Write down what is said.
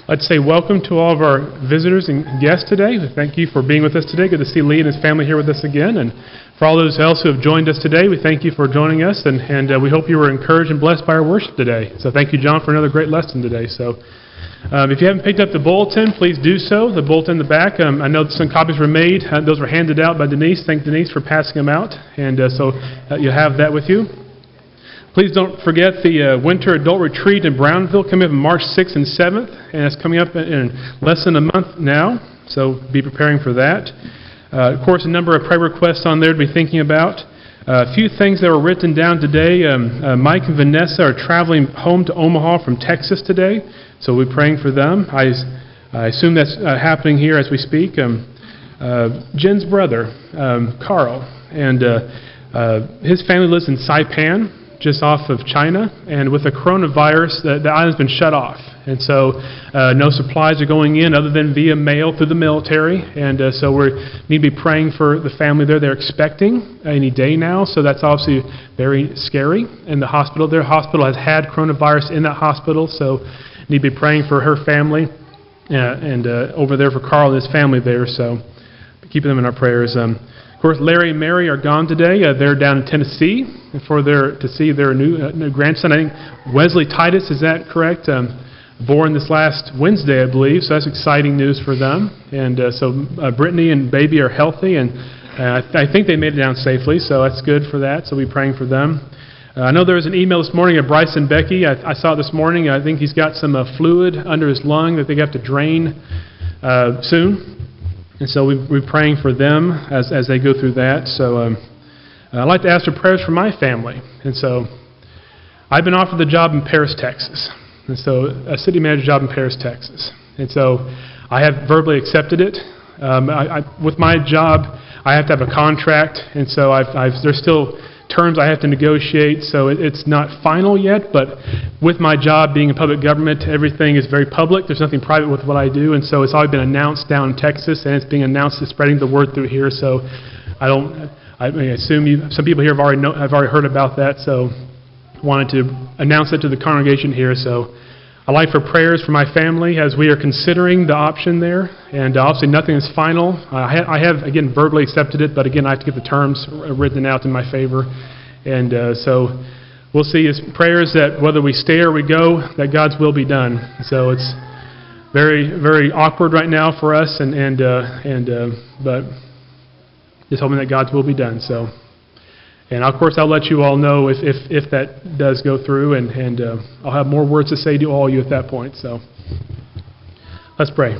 Let's say welcome to all of our visitors and guests today. Thank you for being with us today. Good to see Lee and his family here with us again. And for all those else who have joined us today, we thank you for joining us, and we hope you were encouraged and blessed by our worship today. So thank you, John, for another great lesson today. So if you haven't picked up the bulletin, please do so. The bulletin in the back, I know some copies were made. Those were handed out by Denise. Thank Denise for passing them out. And so you'll have that with you. Please don't forget the Winter Adult Retreat in Brownville coming up on March 6th and 7th, and it's coming up in less than a month now, so be preparing for that. Of course, a number of prayer requests on there to be thinking about. A few things that were written down today. Mike and Vanessa are traveling home to Omaha from Texas today, so we're praying for them. I assume that's happening here as we speak. Jen's brother, Carl, and his family lives in Saipan, just off of China, and with the coronavirus, the island's been shut off. And so no supplies are going in other than via mail through the military. And so we need to be praying for the family there. They're expecting any day now, so that's obviously very scary. And the hospital, their hospital has had coronavirus in that hospital, so need to be praying for her family and over there for Carl and his family there. So keeping them in our prayers. Of course, Larry and Mary are gone today. They're down in Tennessee to see their new grandson. I think Wesley Titus, is that correct? Born this last Wednesday, I believe. So that's exciting news for them. And so Brittany and baby are healthy, and I think they made it down safely. So that's good for that. So we'll be praying for them. I know there was an email this morning of Bryce and Becky. I saw it this morning. I think he's got some fluid under his lung that they have to drain soon. And so we're praying for them as they go through that. So I'd like to ask for prayers for my family. And so I've been offered the job in Paris, Texas. And so a city manager job in Paris, Texas. And so I have verbally accepted it. With my job, I have to have a contract. And so there's still terms I have to negotiate, so it's not final yet, but with my job being in public government, everything is very public. There's nothing private with what I do, and so it's already been announced down in Texas, and it's being announced, it's spreading the word through here, so I assume some people here have already heard about that, so wanted to announce it to the congregation here. So I'd like for prayers for my family as we are considering the option there, and obviously nothing is final. I have, again, verbally accepted it, but again, I have to get the terms written out in my favor. And so we'll see. It's prayers that whether we stay or we go, that God's will be done. So it's very, very awkward right now for us, but just hoping that God's will be done. So, and of course, I'll let you all know if that does go through, and I'll have more words to say to all you at that point. So let's pray.